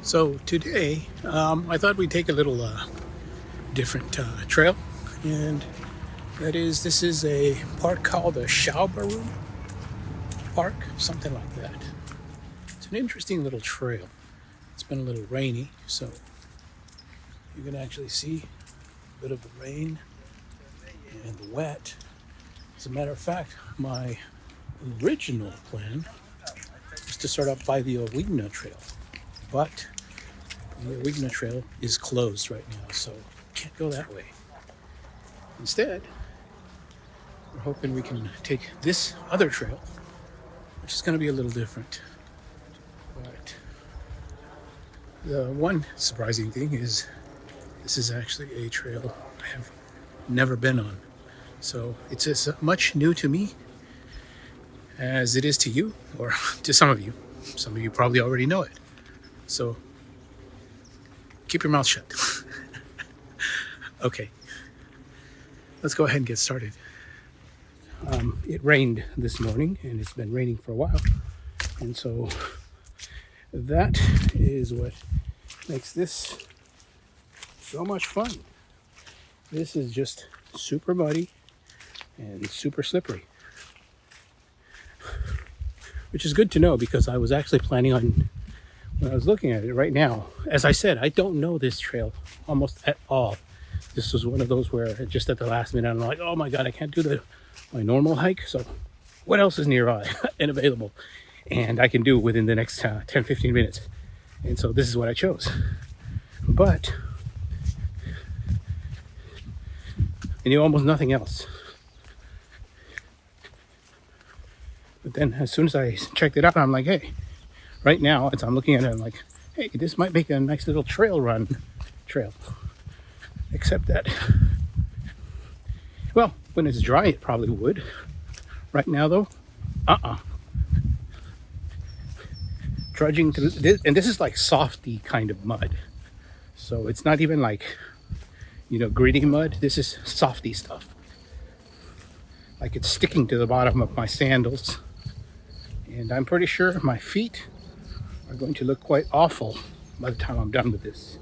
So today, I thought we'd take a little different trail, and this is a park called the Schabarum Park, something like that. It's an interesting little trail. It's been a little rainy, so you can actually see a bit of the rain and the wet. As a matter of fact, my original plan was to start up by the Ahwingna trail, but the Ahwingna trail is closed right now, so can't go that way. Instead, we're hoping we can take this other trail, which is going to be a little different. But the one surprising thing is this is actually a trail I have never been on. So it's as much new to me as it is to you, or to some of you. Some of you probably already know it. So keep your mouth shut. Okay, let's go ahead and get started. It rained this morning, and it's been raining for a while. And so that is what makes this so much fun. This is just super muddy and super slippery, which is good to know because I was actually planning on, when I was looking at it right now, as I said, I don't know this trail almost at all. This was one of those where just at the last minute I'm like, oh my god, I can't do my normal hike, so what else is nearby and available and I can do within the next 10-15 minutes, and so this is what I chose. But I knew almost nothing else. But then as soon as I checked it out, I'm like, hey, right now, as I'm looking at it, I'm like, hey, this might make a nice little trail. Except that, well, when it's dry, it probably would. Right now, though, Trudging through this, and this is like softy kind of mud. So it's not even like, gritty mud. This is softy stuff. Like it's sticking to the bottom of my sandals. And I'm pretty sure my feet are going to look quite awful by the time I'm done with this.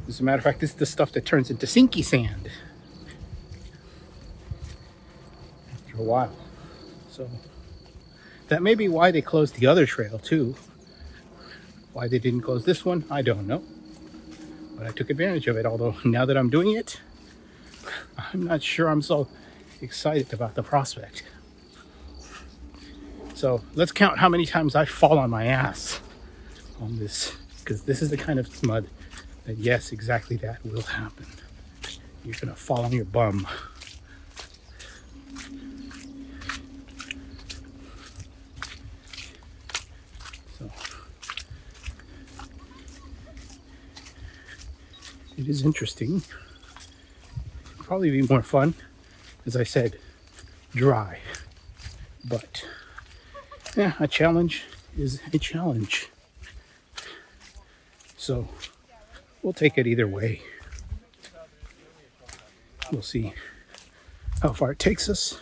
As a matter of fact, this is the stuff that turns into sinky sand after a while. So that may be why they closed the other trail too. Why they didn't close this one, I don't know. But I took advantage of it, although now that I'm doing it, I'm not sure I'm so excited about the prospect. So let's count how many times I fall on my ass on this, because this is the kind of mud that, yes, exactly that will happen. You're gonna fall on your bum. So it is interesting. It'll probably be more fun, as I said, dry. But yeah, a challenge is a challenge. So we'll take it either way. We'll see how far it takes us.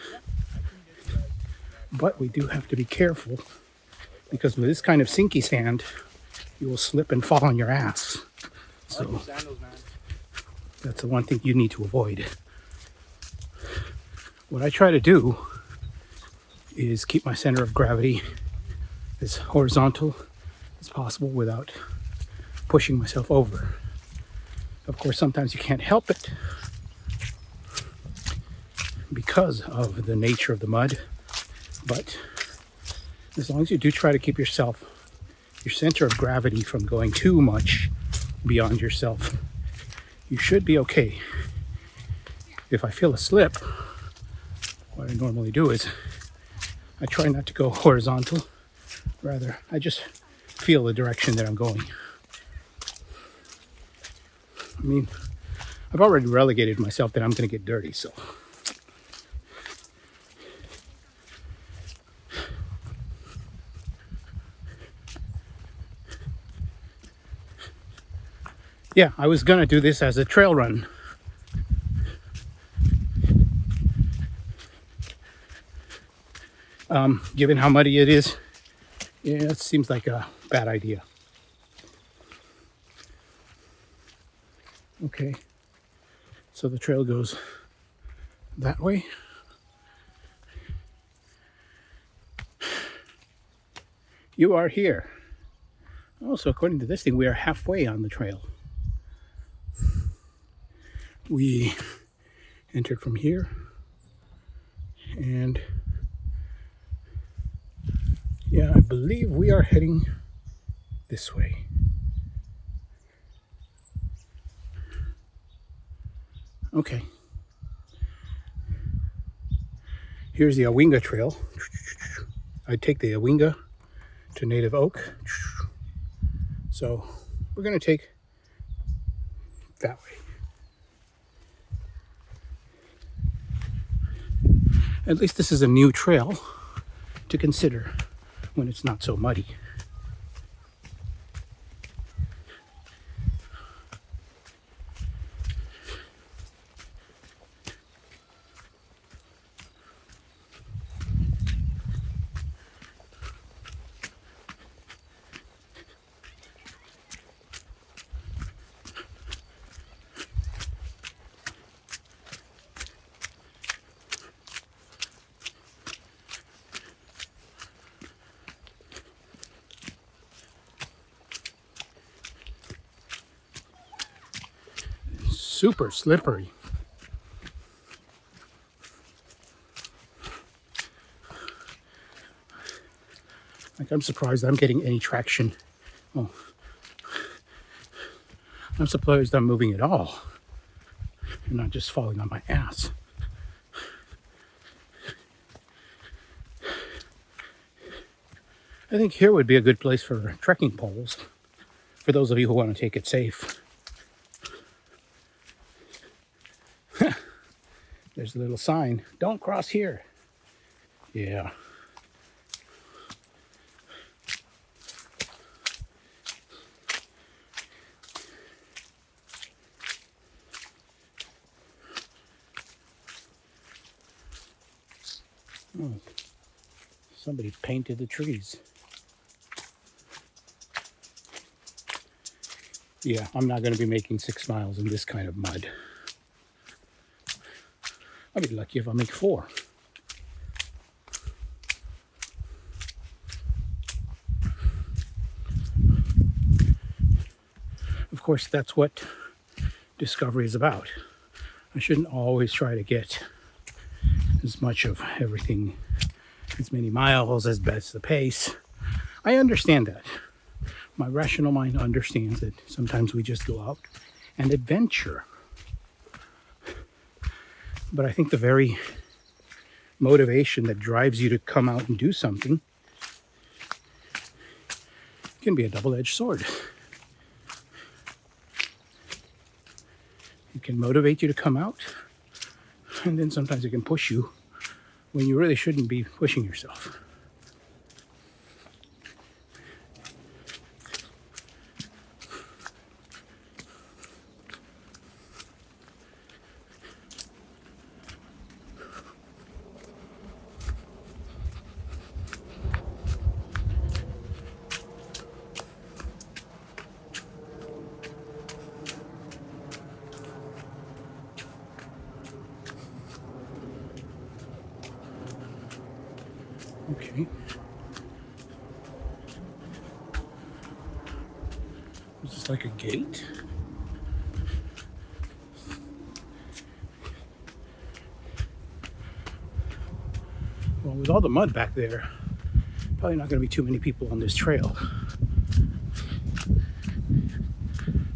But we do have to be careful, because with this kind of sinky sand, you will slip and fall on your ass. So that's the one thing you need to avoid. What I try to do is keep my center of gravity as horizontal as possible without pushing myself over. Of course, sometimes you can't help it because of the nature of the mud, but as long as you do try to keep your center of gravity from going too much beyond yourself, you should be okay. If I feel a slip, what I normally do is I try not to go horizontal. Rather, I just feel the direction that I'm going. I mean, I've already relegated myself that I'm going to get dirty, so. Yeah, I was going to do this as a trail run. Given how muddy it is, yeah, it seems like a bad idea. Okay, so the trail goes that way. You are here. Also, according to this thing, we are halfway on the trail. We entered from here, and yeah, I believe we are heading this way. Okay. Here's the Ahwingna trail. I take the Ahwingna to Native Oak. So we're going to take that way. At least this is a new trail to consider when it's not so muddy. Super slippery. Like, I'm surprised I'm getting any traction. Oh, I'm surprised I'm moving at all and not just falling on my ass. I think here would be a good place for trekking poles for those of you who want to take it safe. There's a little sign, don't cross here. Yeah. Oh, somebody painted the trees. Yeah, I'm not going to be making 6 miles in this kind of mud. I'll be lucky if I make 4. Of course, that's what discovery is about. I shouldn't always try to get as much of everything, as many miles as best the pace. I understand that. My rational mind understands that sometimes we just go out and adventure. But I think the very motivation that drives you to come out and do something can be a double-edged sword. It can motivate you to come out, and then sometimes it can push you when you really shouldn't be pushing yourself. Okay. Is this like a gate? Well, with all the mud back there, probably not going to be too many people on this trail.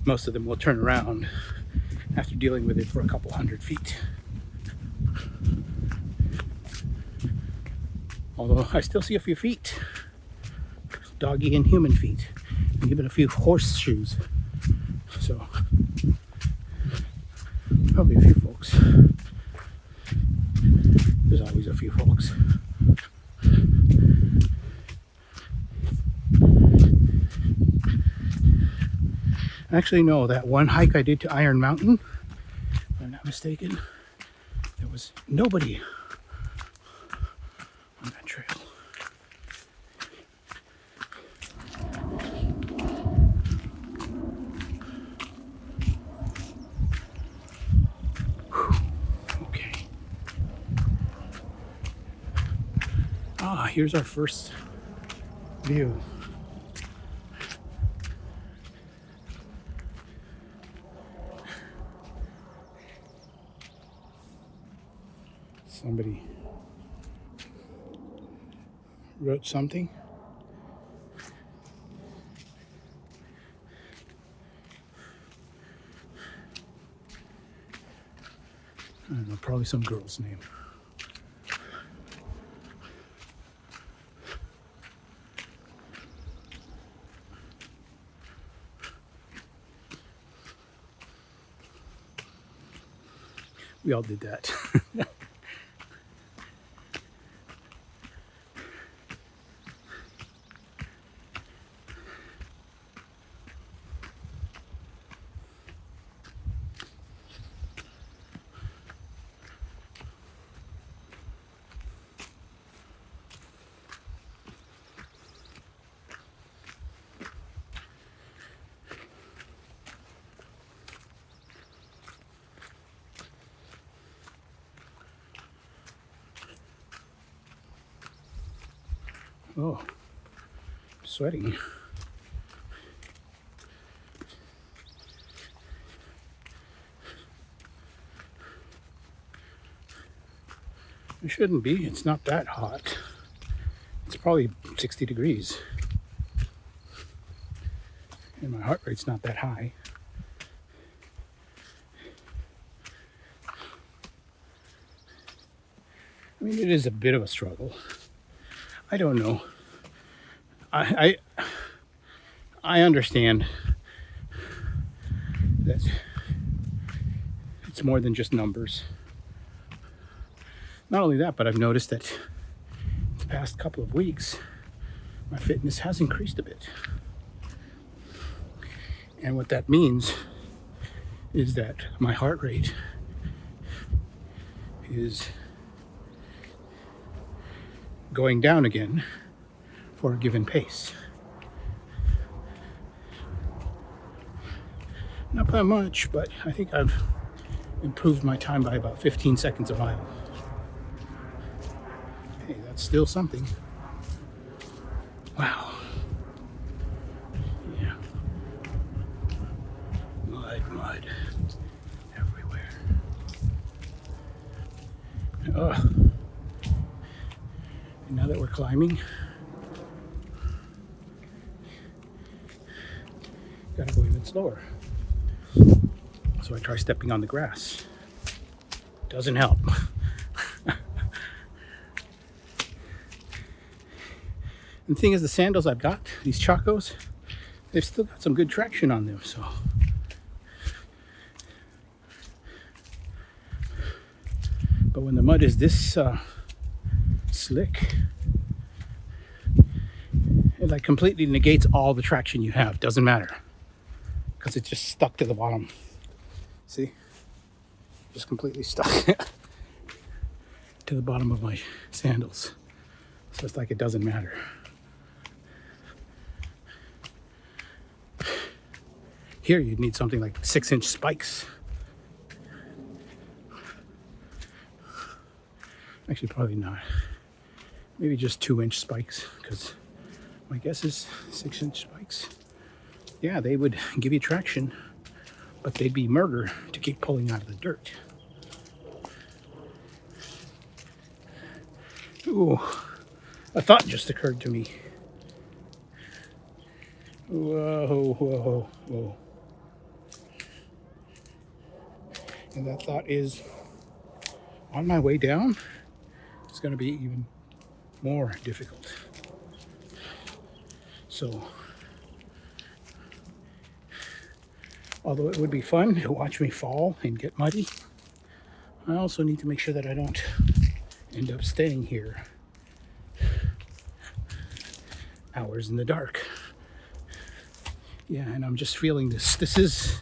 Most of them will turn around after dealing with it for a couple 100 feet. Although I still see a few feet, doggy and human feet, and even a few horseshoes. So, probably a few folks. There's always a few folks. Actually, no, that one hike I did to Iron Mountain, if I'm not mistaken, there was nobody on that trail. here's our first view. Somebody wrote something. I don't know, probably some girl's name. We all did that. Oh, sweating. It shouldn't be. It's not that hot. It's probably 60 degrees. And my heart rate's not that high. I mean, it is a bit of a struggle. I don't know. I understand that it's more than just numbers. Not only that, but I've noticed that the past couple of weeks, my fitness has increased a bit. And what that means is that my heart rate is going down again for a given pace. Not that much, but I think I've improved my time by about 15 seconds a mile. Hey, that's still something. Wow. Yeah. Mud everywhere. Ugh. Now that we're climbing, gotta go even slower. So I try stepping on the grass. Doesn't help. And the thing is, the sandals I've got, these Chacos, they've still got some good traction on them, so. But when the mud is this slick, it like completely negates all the traction you have. Doesn't matter, because it's just stuck to the bottom. See, just completely stuck to the bottom of my sandals. So it's like it doesn't matter. Here you'd need something like 6-inch spikes. Actually, probably not. Maybe just 2-inch spikes, because my guess is 6-inch spikes. Yeah, they would give you traction, but they'd be murder to keep pulling out of the dirt. Ooh, a thought just occurred to me. Whoa, whoa, whoa. And that thought is, on my way down, it's going to be even more difficult. So, although it would be fun to watch me fall and get muddy, I also need to make sure that I don't end up staying here hours in the dark. Yeah, and I'm just feeling this. This is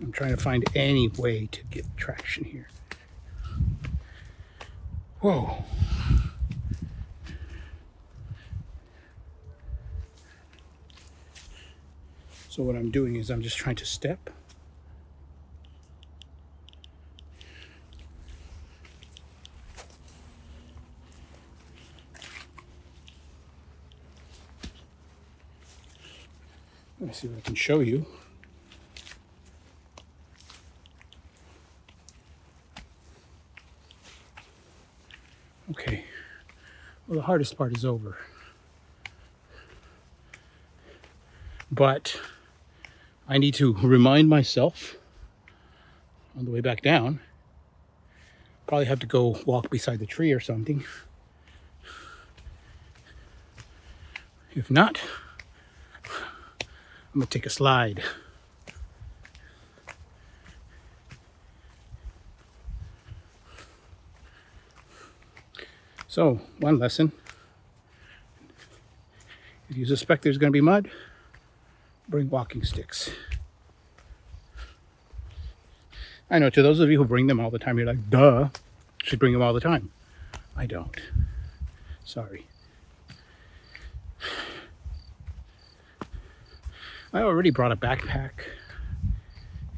I'm trying to find any way to get traction here. Whoa. So what I'm doing is I'm just trying to step. Let me see what I can show you. Okay, well, the hardest part is over. But I need to remind myself on the way back down. Probably have to go walk beside the tree or something. If not, I'm gonna take a slide. So, one lesson. If you suspect there's gonna be mud, bring walking sticks. I know to those of you who bring them all the time, you're like, duh, should bring them all the time. I don't. Sorry. I already brought a backpack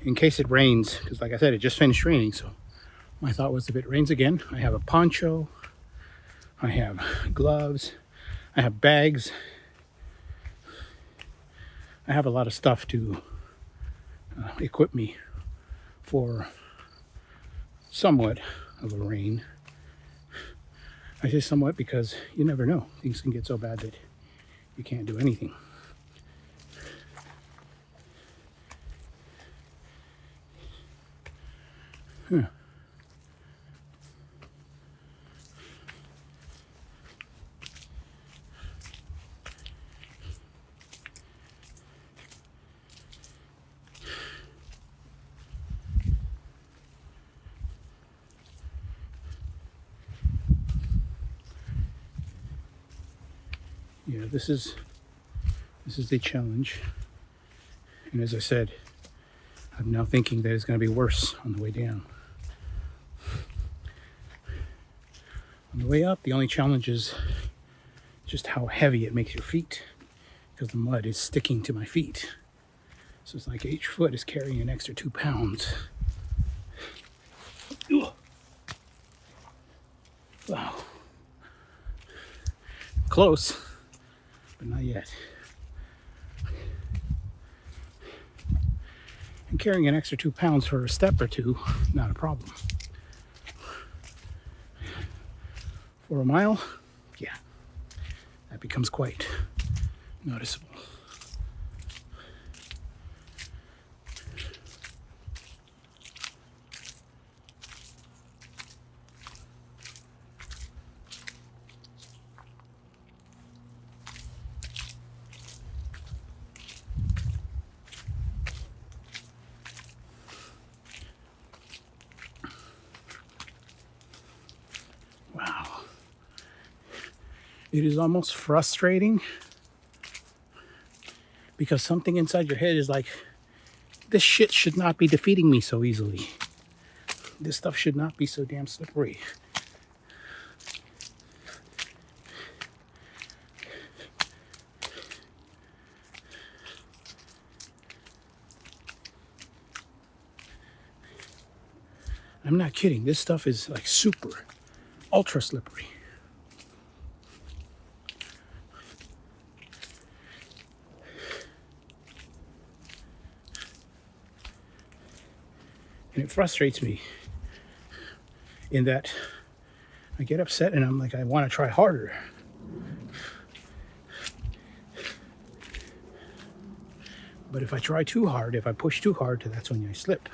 in case it rains, because like I said, it just finished raining. So my thought was if it rains again, I have a poncho, I have gloves, I have bags. I have a lot of stuff to equip me for somewhat of a rain. I say somewhat because you never know. Things can get so bad that you can't do anything. Huh. Yeah, this is the challenge. And as I said, I'm now thinking that it's going to be worse on the way down. On the way up, the only challenge is just how heavy it makes your feet, because the mud is sticking to my feet. So it's like each foot is carrying an extra 2 pounds. Ugh. Wow. Close, but not yet. And carrying an extra 2 pounds for a step or two, not a problem. For a mile, yeah, that becomes quite noticeable. Wow. It is almost frustrating because something inside your head is like, this shit should not be defeating me so easily. This stuff should not be so damn slippery. I'm not kidding. This stuff is like super, ultra slippery. And it frustrates me in that I get upset and I'm like, I want to try harder. But if I try too hard, if I push too hard, that's when I slip.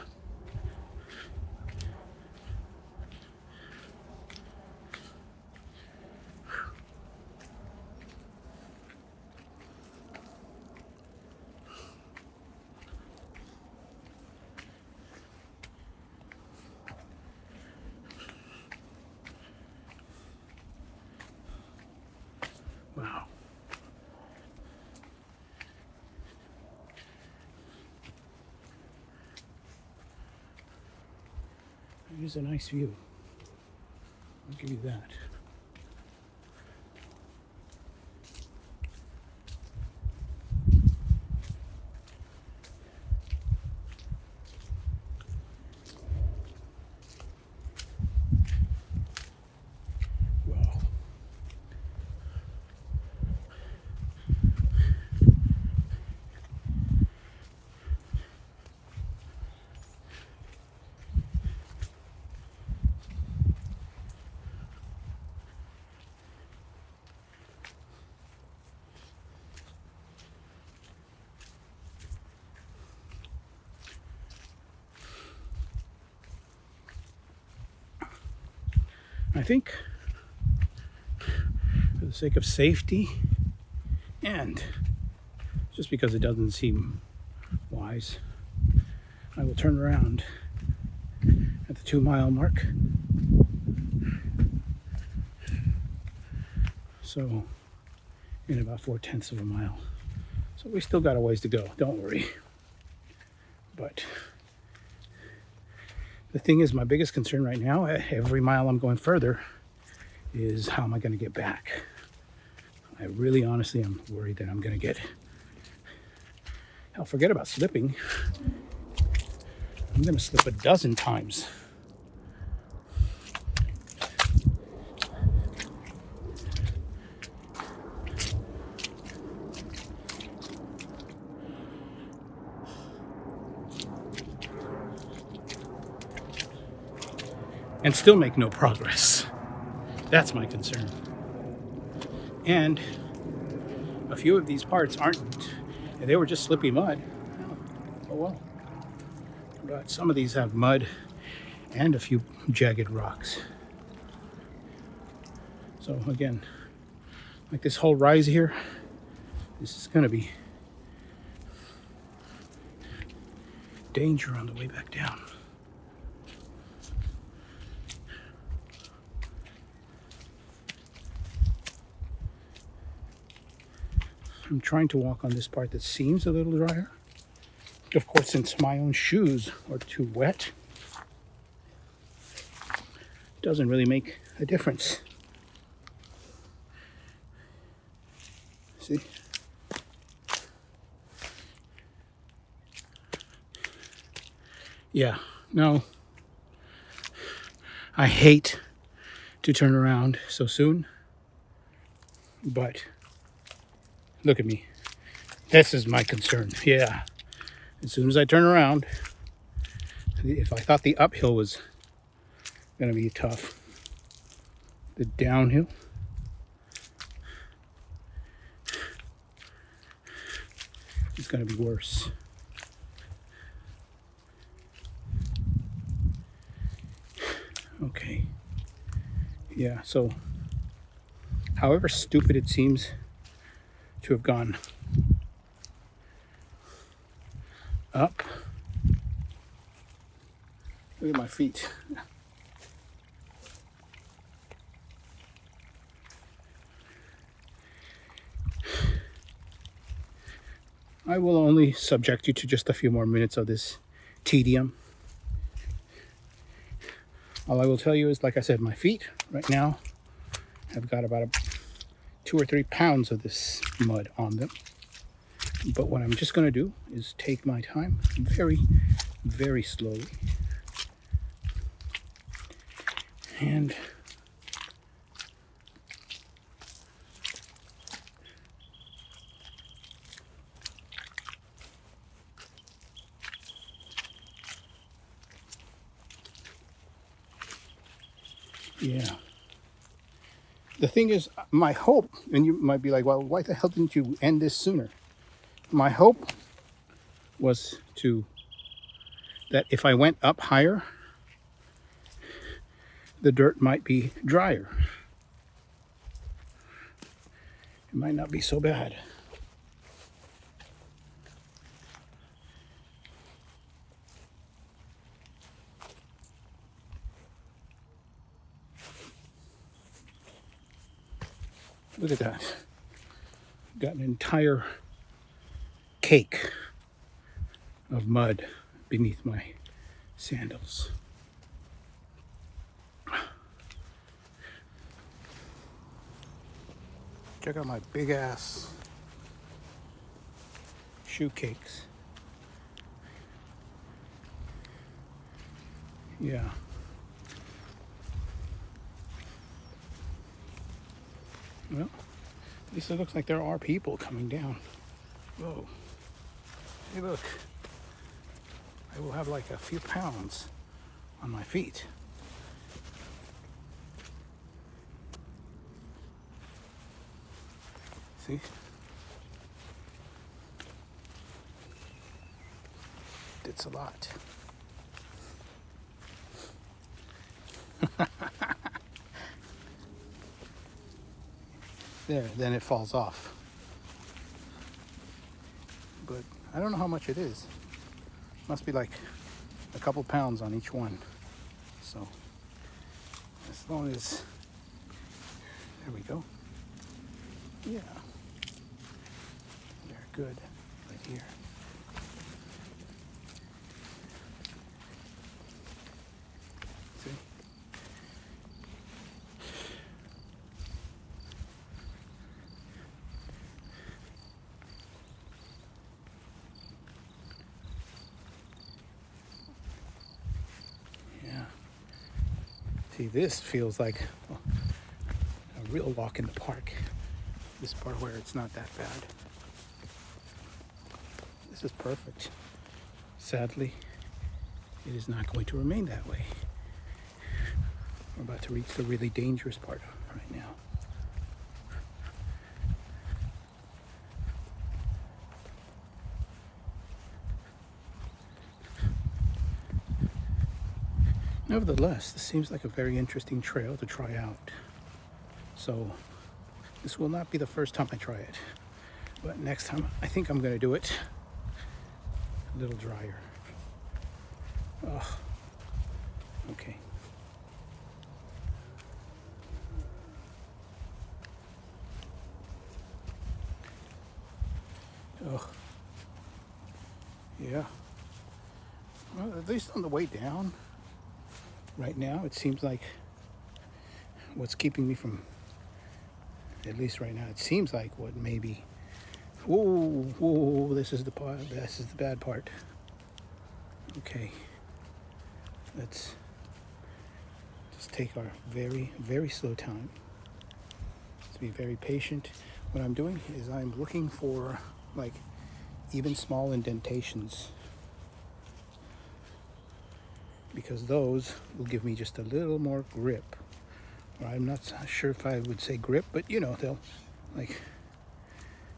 Wow. It is a nice view. I'll give you that. I think for the sake of safety and just because it doesn't seem wise, I will turn around at the 2-mile mark. So in about 4/10 of a mile. So we still got a ways to go, don't worry. But the thing is, my biggest concern right now, every mile I'm going further, is how am I going to get back? I really honestly am worried that I'm going to get, hell, forget about slipping. I'm going to slip a dozen times. And still make no progress. That's my concern. And a few of these parts aren't, they were just slippy mud. Oh well. But some of these have mud and a few jagged rocks. So again, like this whole rise here, this is gonna be danger on the way back down. I'm trying to walk on this part that seems a little drier. Of course, since my own shoes are too wet, it doesn't really make a difference. See? Yeah, no. I hate to turn around so soon, but look at me. This is my concern. Yeah. As soon as I turn around, if I thought the uphill was going to be tough, the downhill is going to be worse. Okay. Yeah, so however stupid it seems to have gone up, look at my feet. I will only subject you to just a few more minutes of this tedium. All I will tell you is, like I said, my feet right now have got about 2 or 3 pounds of this mud on them. But what I'm just going to do is take my time very, very slowly. And yeah. The thing is, my hope, and you might be like, well, why the hell didn't you end this sooner? My hope was that if I went up higher, the dirt might be drier. It might not be so bad. Look at that. Got an entire cake of mud beneath my sandals. Check out my big ass shoe cakes. Yeah. Well, at least it looks like there are people coming down. Whoa. Hey, look. I will have like a few pounds on my feet. See? It's a lot. there, then it falls off. But I don't know how much it is. Must be like a couple pounds on each one. So as long as, there we go. Yeah, they're good right here. See? Yeah. See, this feels like a real walk in the park. This part where it's not that bad. This is perfect. Sadly, it is not going to remain that way. We're about to reach the really dangerous part right now. Nevertheless, this seems like a very interesting trail to try out. So this will not be the first time I try it, but next time I think I'm going to do it a little drier. Oh, okay. Oh, yeah. Well, at least on the way down, right now, it seems like what's keeping me from, at least right now, it seems like what maybe, whoa, this is the part, this is the bad part. Okay, let's just take our very, very slow time. Let's be very patient. What I'm doing is I'm looking for like even small indentations, because those will give me just a little more grip. Or I'm not sure if I would say grip, but you know, they'll like,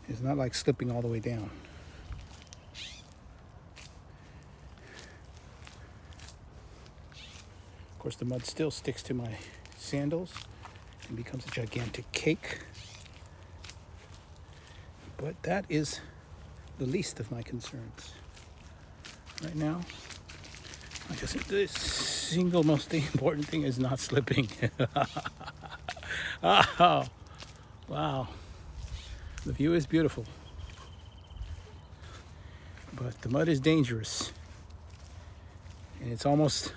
it's not like slipping all the way down. Of course, the mud still sticks to my sandals and becomes a gigantic cake. But that is the least of my concerns. Right now, like I said, the single most important thing is not slipping. Oh, wow. The view is beautiful. But the mud is dangerous. And it's almost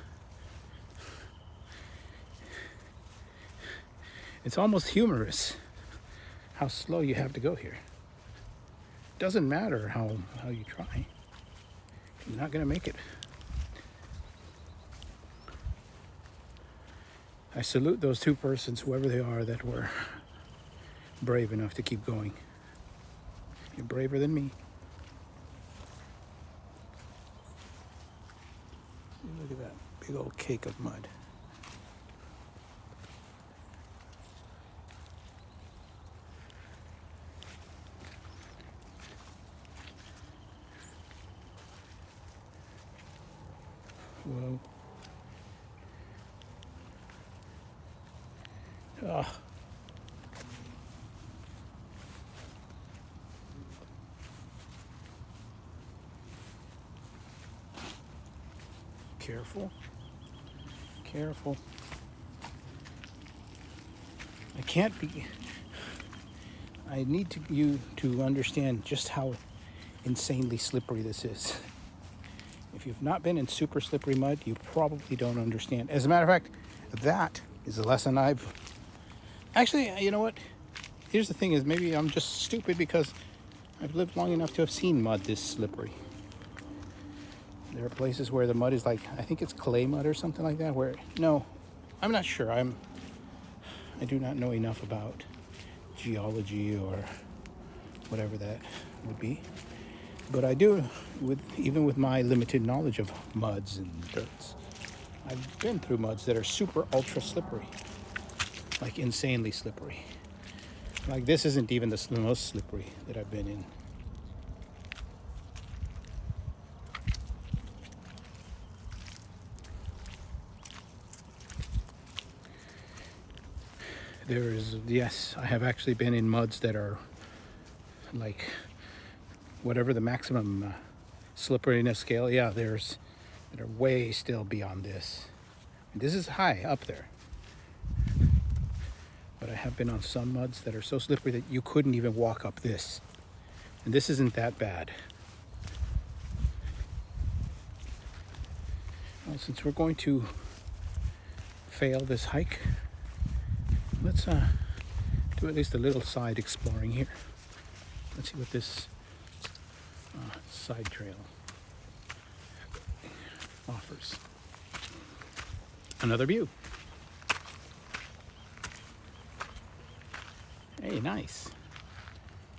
humorous how slow you have to go here. Doesn't matter how you try. You're not going to make it. I salute those two persons, whoever they are, that were brave enough to keep going. You're braver than me. Look at that big old cake of mud. Whoa. Ah. Careful. Careful. I need you to understand just how insanely slippery this is. If you've not been in super slippery mud, you probably don't understand. As a matter of fact, that is a lesson actually, you know what? Here's the thing is, maybe I'm just stupid because I've lived long enough to have seen mud this slippery. There are places where the mud is like, I think it's clay mud or something like that, where, no, I'm not sure. I do not know enough about geology or whatever that would be. But I do, even with my limited knowledge of muds and dirts, I've been through muds that are super ultra slippery, like insanely slippery. Like this isn't even the most slippery that I've been in. Yes, I have actually been in muds that are like whatever the maximum slipperiness scale. Yeah, that are way still beyond this. This is high up there. But I have been on some muds that are so slippery that you couldn't even walk up this. And this isn't that bad. Well, since we're going to fail this hike, let's do at least a little side exploring here. Let's see what this side trail offers. Another view. Hey, nice.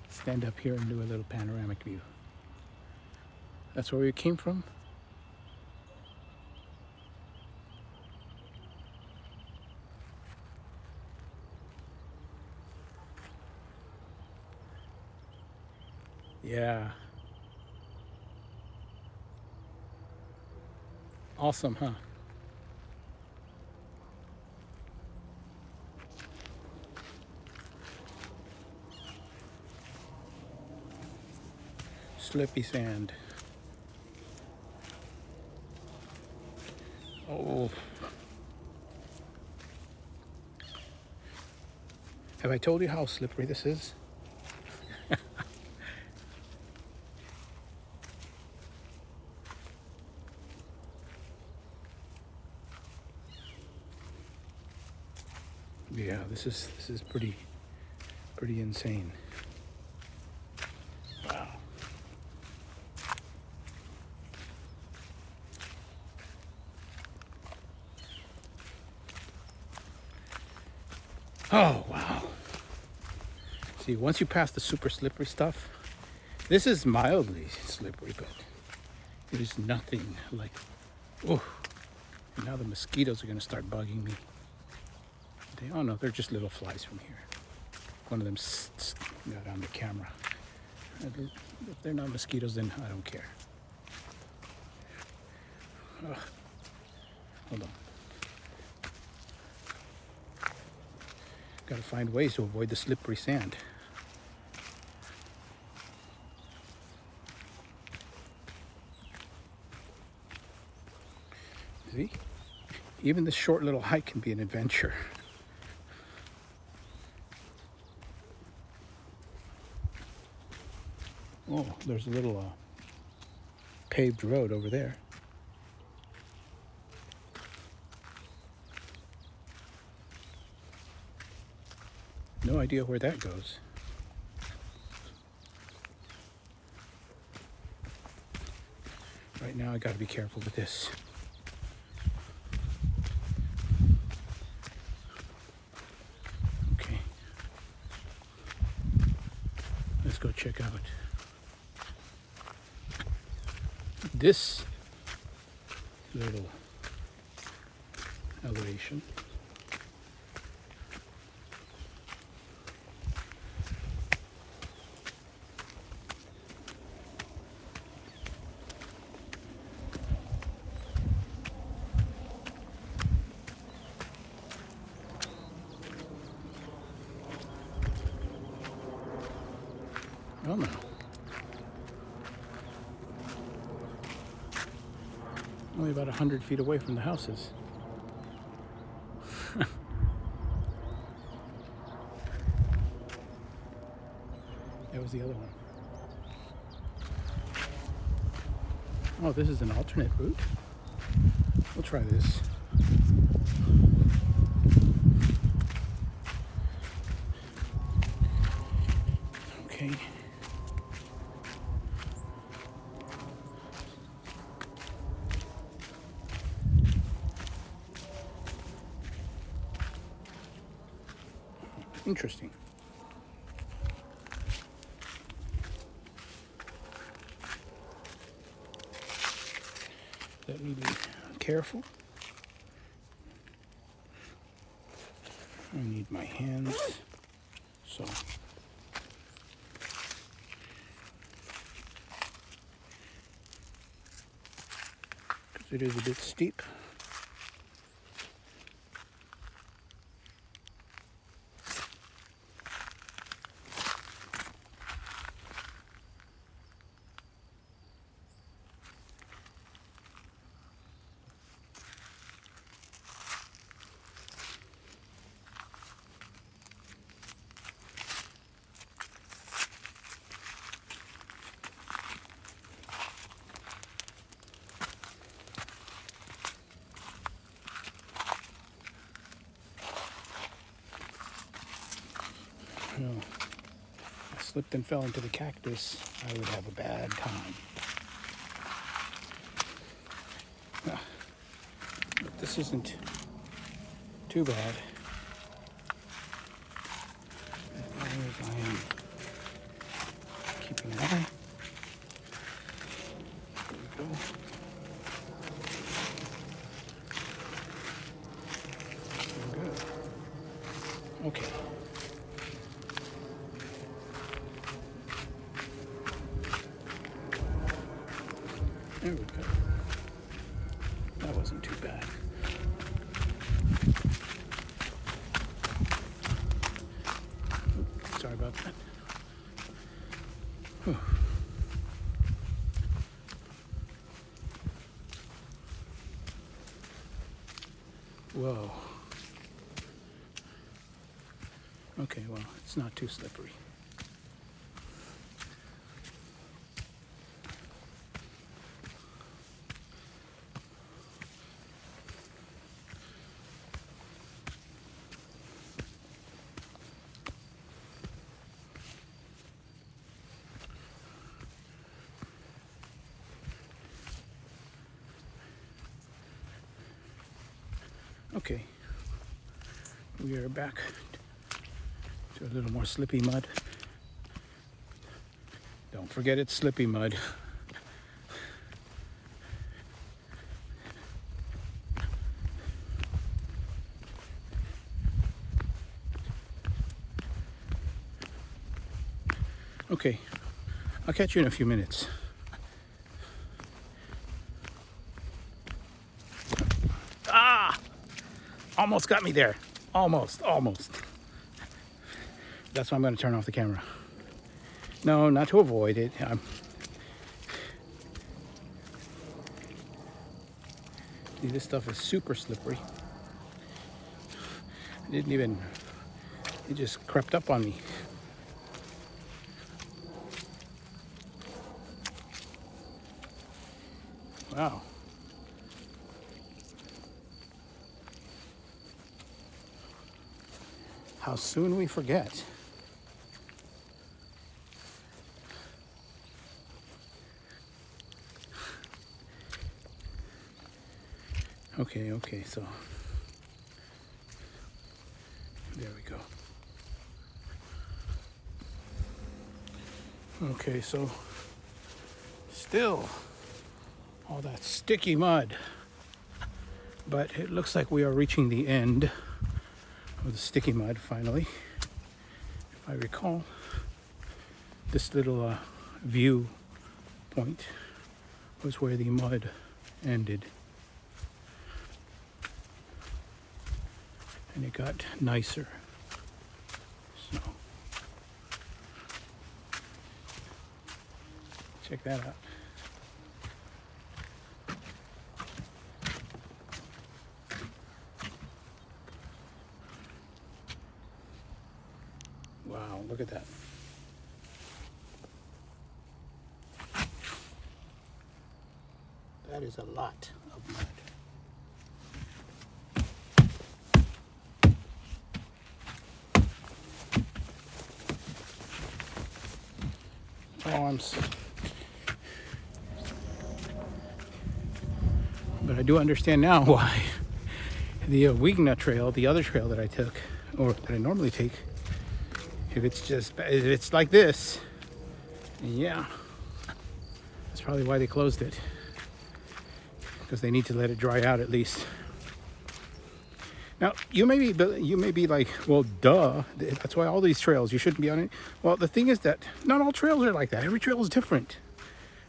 Stand up here and do a little panoramic view. That's where we came from. Yeah. Awesome, huh? Slippy sand. Oh. Have I told you how slippery this is? Yeah, this is pretty insane. Wow. Oh, wow. See, once you pass the super slippery stuff, this is mildly slippery, but it is nothing like, oh, now the mosquitoes are going to start bugging me. Oh no, they're just little flies from here. One of them got on the camera. If they're not mosquitoes, then I don't care. Hold on. Got to find ways to avoid the slippery sand. See? Even this short little hike can be an adventure. Oh, there's a little paved road over there. No idea where that goes. Right now I gotta be careful with this. Okay. Let's go check out this little elevation. Oh no. Only about 100 feet away from the houses. That was the other one. Oh, this is an alternate route. We'll try this. Okay. Interesting. Let me be careful. I need my hands. So. Because it is a bit steep. slipped and fell into the cactus, I would have a bad time. But this isn't too bad. As long as I am keeping an eye. There we go. Good. Okay. There we go. That wasn't too bad. Oops, sorry about that. Whew. Whoa. Okay, well, it's not too slippery. Okay, we are back to a little more slippy mud. Don't forget it's slippy mud. Okay, I'll catch you in a few minutes. Ah! Almost got me there. Almost. That's why I'm going to turn off the camera. No, not to avoid it. See, this stuff is super slippery. It just crept up on me. Wow. How soon we forget. Okay, so there we go. Okay, so still all that sticky mud, but it looks like we are reaching the end of the sticky mud finally. If I recall, this little view point was where the mud ended. And it got nicer. So check that out. Wow, look at that. That is a lot of mud. But I do understand now why the Ahwingna trail, the other trail that I took, or that I normally take, if it's like this, yeah, that's probably why they closed it, because they need to let it dry out at least. Now, you may be like, well, duh, that's why all these trails, you shouldn't be on it. Well, the thing is that not all trails are like that. Every trail is different.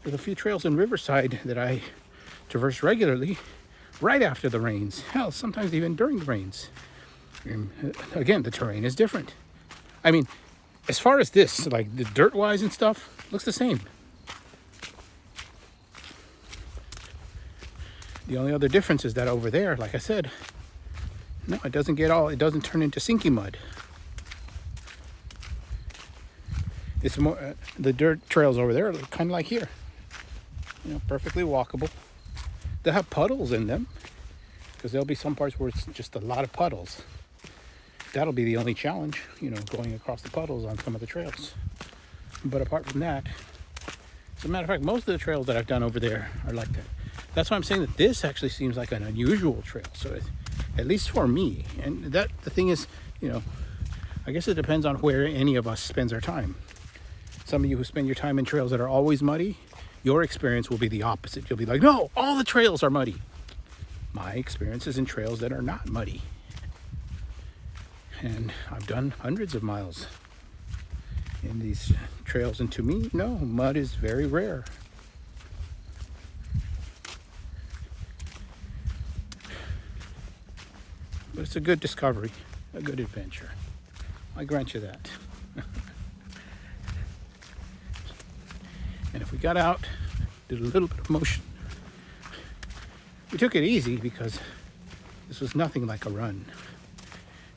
There's a few trails in Riverside that I traverse regularly right after the rains. Hell, sometimes even during the rains. Again, the terrain is different. I mean, as far as this, like the dirt-wise and stuff, looks the same. The only other difference is that over there, like I said, no, it doesn't turn into sinky mud. It's more, the dirt trails over there are kind of like here. You know, perfectly walkable. They'll have puddles in them, because there'll be some parts where it's just a lot of puddles. That'll be the only challenge, you know, going across the puddles on some of the trails. But apart from that, as a matter of fact, most of the trails that I've done over there are like that. That's why I'm saying that this actually seems like an unusual trail. So at least for me, and that the thing is, you know, I guess it depends on where any of us spends our time. Some of you who spend your time in trails that are always muddy, your experience will be the opposite. You'll be like, no, all the trails are muddy. My experience is in trails that are not muddy. And I've done hundreds of miles in these trails, and to me, no, mud is very rare. But it's a good discovery, a good adventure. I grant you that. And if we got out, did a little bit of motion, we took it easy because this was nothing like a run.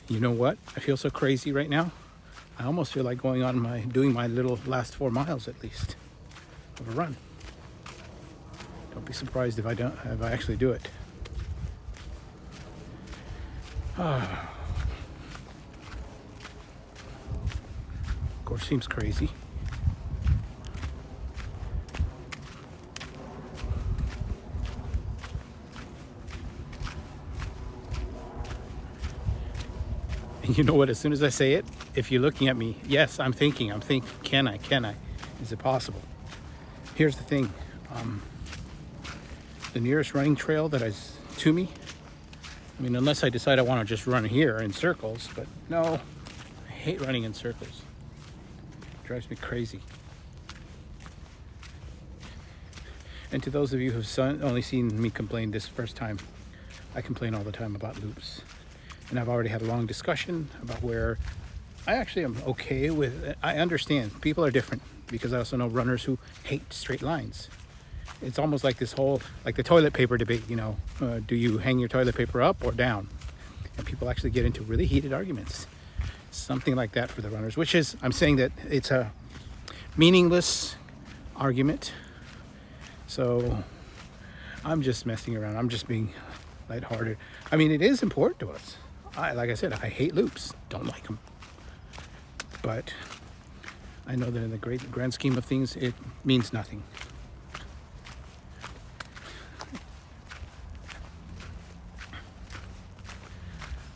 You know what? I feel so crazy right now. I almost feel like doing my little last 4 miles at least of a run. Don't be surprised if I actually do it. Of course, seems crazy. And you know what? As soon as I say it, if you're looking at me, yes, I'm thinking, can I? Is it possible? Here's the thing. The nearest running trail that is to me, I mean, unless I decide I want to just run here in circles, but no, I hate running in circles. It drives me crazy. And to those of you who've only seen me complain this first time, I complain all the time about loops. And I've already had a long discussion about where I actually am okay with. I understand people are different, because I also know runners who hate straight lines. It's almost like this whole, like the toilet paper debate, you know, do you hang your toilet paper up or down? And people actually get into really heated arguments. Something like that for the runners, which is, I'm saying that it's a meaningless argument. So I'm just messing around. I'm just being lighthearted. I mean, it is important to us. Like I said, I hate loops, don't like them. But I know that in the grand scheme of things, it means nothing.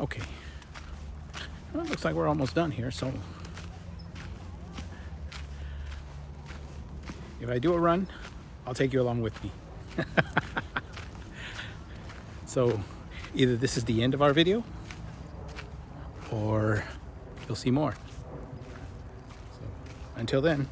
Okay. Well, it looks like we're almost done here, so if I do a run, I'll take you along with me. So either this is the end of our video, or you'll see more. So until then.